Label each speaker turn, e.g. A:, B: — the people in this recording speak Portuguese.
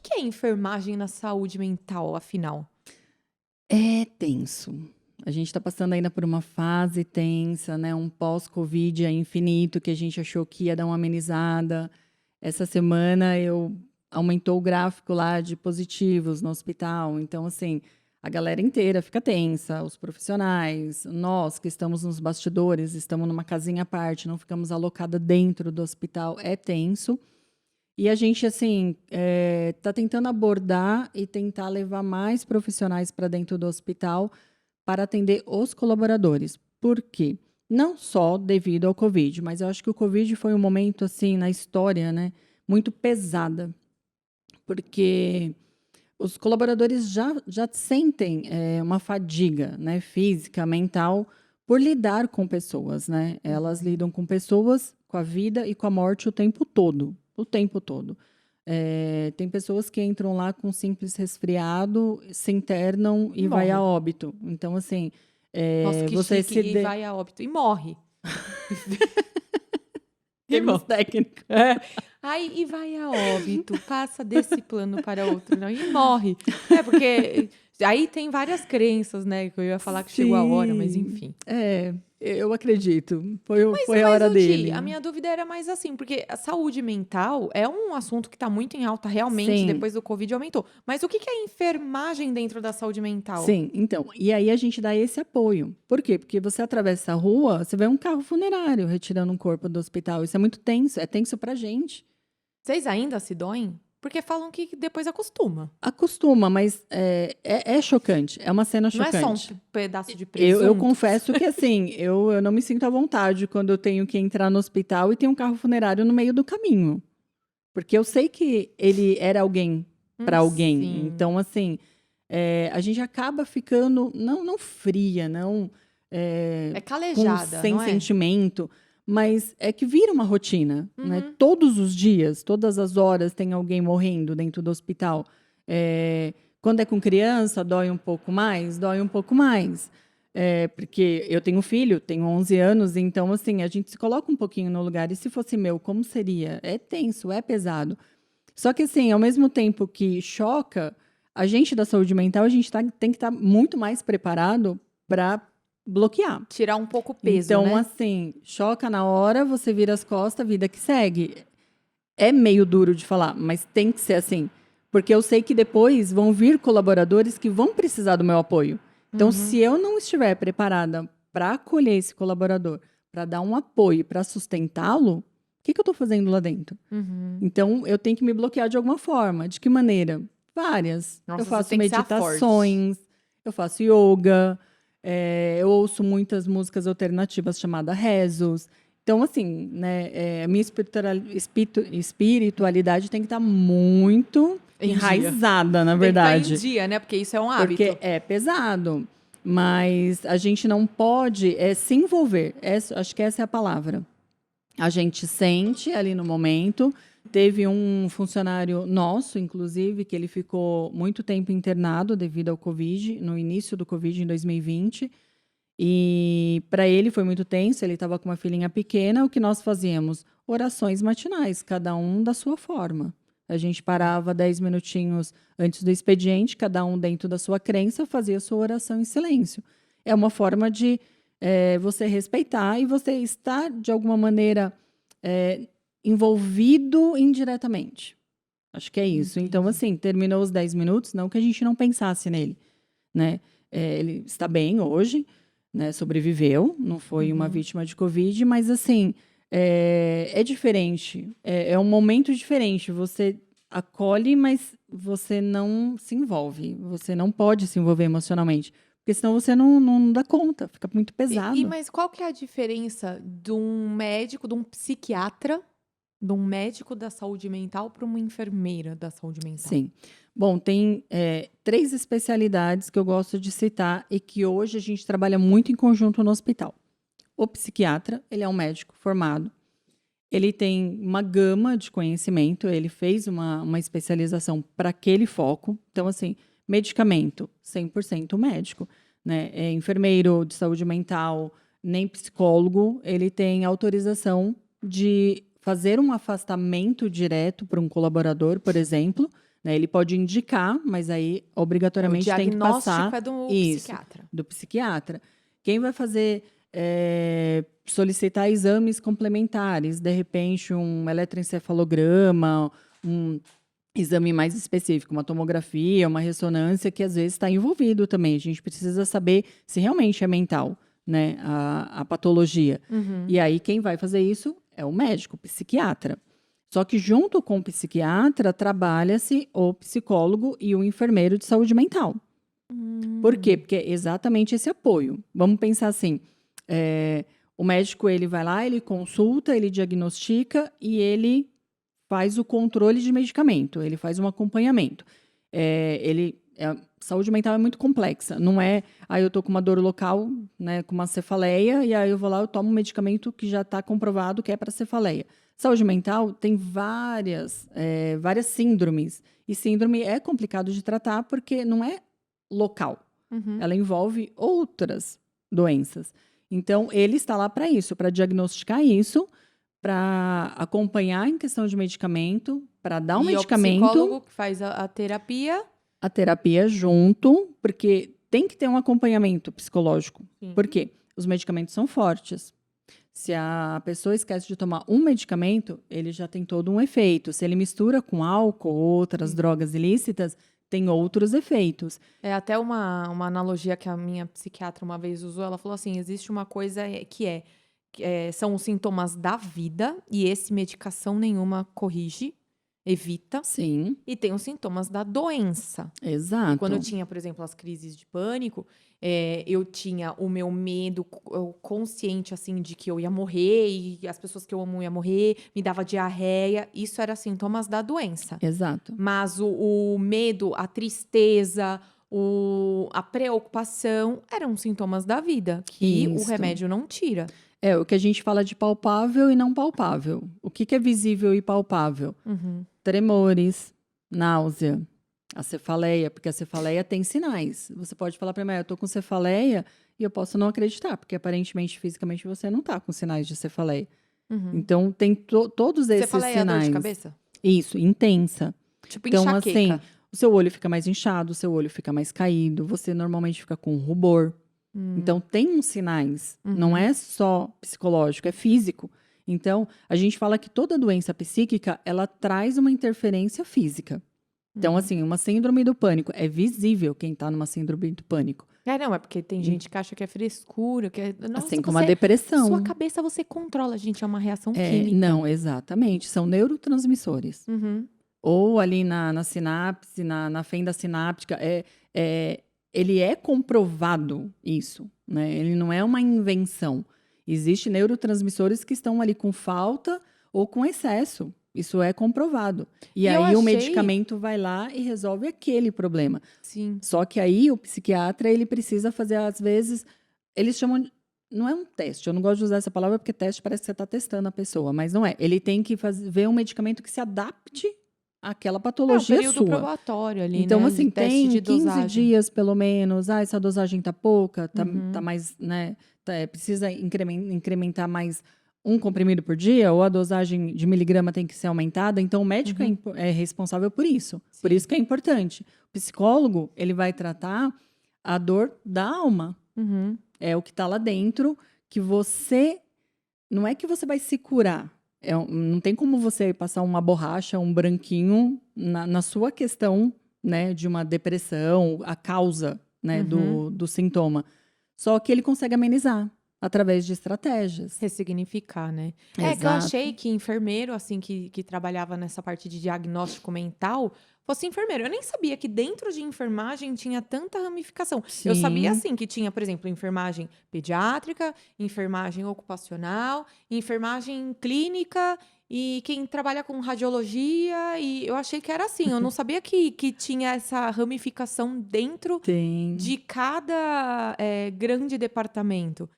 A: que é enfermagem na saúde mental, afinal?
B: É tenso. A gente está passando ainda por uma fase tensa, né? Um pós-Covid aí infinito que a gente achou que ia dar uma amenizada. Essa semana aumentou o gráfico lá de positivos no hospital. Então, assim, a galera inteira fica tensa, os profissionais, nós que estamos nos bastidores, estamos numa casinha à parte, não ficamos alocadas dentro do hospital, é tenso. E a gente, assim, está tentando abordar e tentar levar mais profissionais para dentro do hospital para atender os colaboradores. Por quê? Não só devido ao Covid, mas eu acho que o Covid foi um momento, assim, na história, né, muito pesada, porque os colaboradores já sentem uma fadiga, né, física, mental, por lidar com pessoas, né? Elas lidam com pessoas, com a vida e com a morte o tempo todo, o tempo todo. Tem pessoas que entram lá com um simples resfriado, se internam
A: E
B: e vai a
A: morre.
B: óbito. Então, assim,
A: Nossa, que
B: você
A: chique.
B: se
A: E vai a óbito. E morre. E
B: termos
A: morre.
B: técnicos.
A: É. Aí, e vai a óbito, passa desse plano para outro, não, e morre. É, porque aí tem várias crenças, né? Que eu ia falar que chegou a hora, mas
B: Sim,
A: enfim.
B: eu acredito.
A: Mas,
B: Foi a
A: mas
B: hora
A: ô, Di, a
B: dele.
A: minha dúvida era mais assim, porque a saúde mental é um assunto que está muito em alta, realmente,
B: Sim.
A: depois do Covid aumentou. Mas o que que é enfermagem dentro da saúde mental?
B: Sim, então, e aí a gente dá esse apoio. Por quê? Porque você atravessa a rua, você vê um carro funerário retirando um corpo do hospital. Isso é muito tenso, é tenso pra gente.
A: Vocês ainda se doem? Porque falam que depois acostuma.
B: Acostuma, mas é chocante, é uma cena
A: Não é só um
B: chocante.
A: pedaço de
B: Eu
A: presunto?
B: confesso que, assim, eu não me sinto à vontade quando eu tenho que entrar no hospital e tem um carro funerário no meio do caminho. Porque eu sei que ele era alguém para alguém.
A: Sim.
B: Então, assim, a gente acaba ficando, não fria, não
A: É calejada,
B: sem
A: não é?
B: sentimento, mas é que vira uma rotina, né?
A: Uhum.
B: Todos os dias, todas as horas tem alguém morrendo dentro do hospital. Quando é com criança, dói um pouco mais, dói um pouco mais. Porque eu tenho filho, tenho 11 anos, então, assim, a gente se coloca um pouquinho no lugar. E se fosse meu, como seria? É tenso, é pesado. Só que, assim, ao mesmo tempo que choca, a gente da saúde mental, a gente tem que estar muito mais preparado para bloquear.
A: Tirar um pouco o peso,
B: Então,
A: né?
B: assim, choca na hora, você vira as costas, vida que segue. É meio duro de falar, mas tem que ser assim. Porque eu sei que depois vão vir colaboradores que vão precisar do meu apoio. Então, se eu não estiver preparada para acolher esse colaborador, para dar um apoio, para sustentá-lo, o que eu estou fazendo lá dentro? Então, eu tenho que me bloquear de alguma forma. De que maneira? Várias. Eu
A: Nossa, você
B: faço
A: tem que ser a forte.
B: meditações, eu faço yoga, eu ouço muitas músicas alternativas chamadas rezos. Então, assim, né, a minha espiritualidade tem que estar muito
A: Em dia.
B: enraizada, na
A: Tem que estar em
B: verdade.
A: dia, né? Porque isso é um
B: Porque
A: hábito.
B: é pesado. Mas a gente não pode se envolver. Acho que essa é a palavra. A gente sente ali no momento. Teve um funcionário nosso, inclusive, que ele ficou muito tempo internado devido ao Covid, no início do Covid, em 2020. E para ele foi muito tenso, ele estava com uma filhinha pequena. O que nós fazíamos? Orações matinais, cada um da sua forma. A gente parava 10 minutinhos antes do expediente, cada um dentro da sua crença, fazia a sua oração em silêncio. É uma forma de você respeitar e você estar, de alguma maneira, envolvido indiretamente. Acho que é isso. Então,
A: Entendi.
B: assim, terminou os 10 minutos, não que a gente não pensasse nele, né? Ele está bem hoje, né? Sobreviveu, não foi uma vítima de Covid, mas, assim, é diferente. É um momento diferente. Você acolhe, mas você não se envolve. Você não pode se envolver emocionalmente, porque senão você não dá conta, fica muito pesado.
A: Mas qual que é a diferença de um médico, de um psiquiatra, de um médico da saúde mental para uma enfermeira da saúde mental?
B: Sim. Bom, tem 3 especialidades que eu gosto de citar e que hoje a gente trabalha muito em conjunto no hospital. O psiquiatra, ele é um médico formado, ele tem uma gama de conhecimento, ele fez uma especialização para aquele foco. Então, assim, medicamento, 100% médico, né? É enfermeiro de saúde mental, nem psicólogo, ele tem autorização de fazer um afastamento direto para um colaborador, por exemplo, né? Ele pode indicar, mas aí
A: O
B: obrigatoriamente tem que
A: diagnóstico
B: passar
A: é do
B: isso,
A: psiquiatra.
B: do psiquiatra. Quem vai fazer, solicitar exames complementares, de repente um eletroencefalograma, um exame mais específico, uma tomografia, uma ressonância, que às vezes está envolvido também. A gente precisa saber se realmente é mental, né, a patologia. E aí quem vai fazer isso é o médico, o psiquiatra. Só que junto com o psiquiatra trabalha-se o psicólogo e o enfermeiro de saúde mental. Por quê? Porque é exatamente esse apoio. Vamos pensar assim, o médico ele vai lá, ele consulta, ele diagnostica e ele faz o controle de medicamento, ele faz um acompanhamento. Saúde mental é muito complexa, não é, eu estou com uma dor local, né, com uma cefaleia, e aí eu vou lá, eu tomo um medicamento que já está comprovado que é para cefaleia. Saúde mental tem várias síndromes, e síndrome é complicado de tratar porque não é local, ela envolve outras doenças. Então, ele está lá para isso, para diagnosticar isso, para acompanhar em questão de medicamento, para dar um medicamento.
A: E o psicólogo que faz a terapia.
B: A terapia junto, porque tem que ter um acompanhamento psicológico.
A: Sim.
B: Por quê? Os medicamentos são fortes. Se a pessoa esquece de tomar um medicamento, ele já tem todo um efeito. Se ele mistura com álcool ou outras drogas ilícitas, tem outros efeitos.
A: É até uma analogia que a minha psiquiatra uma vez usou. Ela falou assim, existe uma coisa que são os sintomas da vida, e esse medicação nenhuma corrige, evita.
B: Sim.
A: E tem os sintomas da doença.
B: Exato.
A: E quando eu tinha, por exemplo, as crises de pânico, eu tinha o meu medo consciente, assim, de que eu ia morrer, e as pessoas que eu amo iam morrer, me dava diarreia. Isso era sintomas da doença.
B: Exato.
A: Mas o medo, a tristeza, a preocupação eram sintomas da vida, que o remédio não tira.
B: É o que a gente fala de palpável e não palpável. O que é visível e palpável? Tremores, náusea, a cefaleia, porque a cefaleia tem sinais. Você pode falar para mim, eu estou com cefaleia, e eu posso não acreditar, porque aparentemente, fisicamente, você não está com sinais de cefaleia. Então, tem todos esses
A: Cefaleia
B: sinais.
A: É dor de cabeça?
B: Isso, intensa.
A: Tipo
B: Então,
A: enxaqueca.
B: assim, o seu olho fica mais inchado, o seu olho fica mais caído, você normalmente fica com rubor. Então, tem uns sinais. Não é só psicológico, é físico. Então, a gente fala que toda doença psíquica, ela traz uma interferência física. Então, assim, uma síndrome do pânico. É visível quem está numa síndrome do pânico.
A: Não, é porque tem gente que acha que é frescura, que é... Nossa,
B: Assim como a depressão.
A: Sua cabeça você controla, gente, é uma reação química.
B: Não, exatamente. São neurotransmissores. Ou ali na sinapse, na fenda sináptica, ele é comprovado isso, né? Ele não é uma invenção. Existem neurotransmissores que estão ali com falta ou com excesso. Isso é comprovado. E aí o medicamento vai lá e resolve aquele problema.
A: Sim.
B: Só que aí o psiquiatra, ele precisa fazer, às vezes, eles chamam... Não é um teste, eu não gosto de usar essa palavra porque teste parece que você está testando a pessoa, mas não é. Ele tem que ver um medicamento que se adapte àquela patologia
A: período
B: sua.
A: probatório ali,
B: Então,
A: né?
B: assim,
A: De teste
B: tem
A: de
B: 15
A: dosagem.
B: dias, pelo menos. Essa dosagem tá pouca, tá mais, né? Precisa incrementar mais um comprimido por dia, ou a dosagem de miligrama tem que ser aumentada. Então, o médico é responsável por isso.
A: Sim.
B: Por isso que é importante. O psicólogo, ele vai tratar a dor da alma. É o que tá lá dentro, que você... Não é que você vai se curar. Não tem como você passar uma borracha, um branquinho na sua questão, né, de uma depressão, a causa, né, do sintoma. Só que ele consegue amenizar através de estratégias.
A: Ressignificar, né?
B: Exato.
A: É que eu achei que enfermeiro, assim, que trabalhava nessa parte de diagnóstico mental, fosse enfermeiro. Eu nem sabia que dentro de enfermagem tinha tanta ramificação.
B: Sim.
A: Eu sabia, assim, que tinha, por exemplo, enfermagem pediátrica, enfermagem ocupacional, enfermagem clínica e quem trabalha com radiologia. E eu achei que era assim. Eu não sabia que tinha essa ramificação dentro
B: Tem.
A: de cada grande departamento.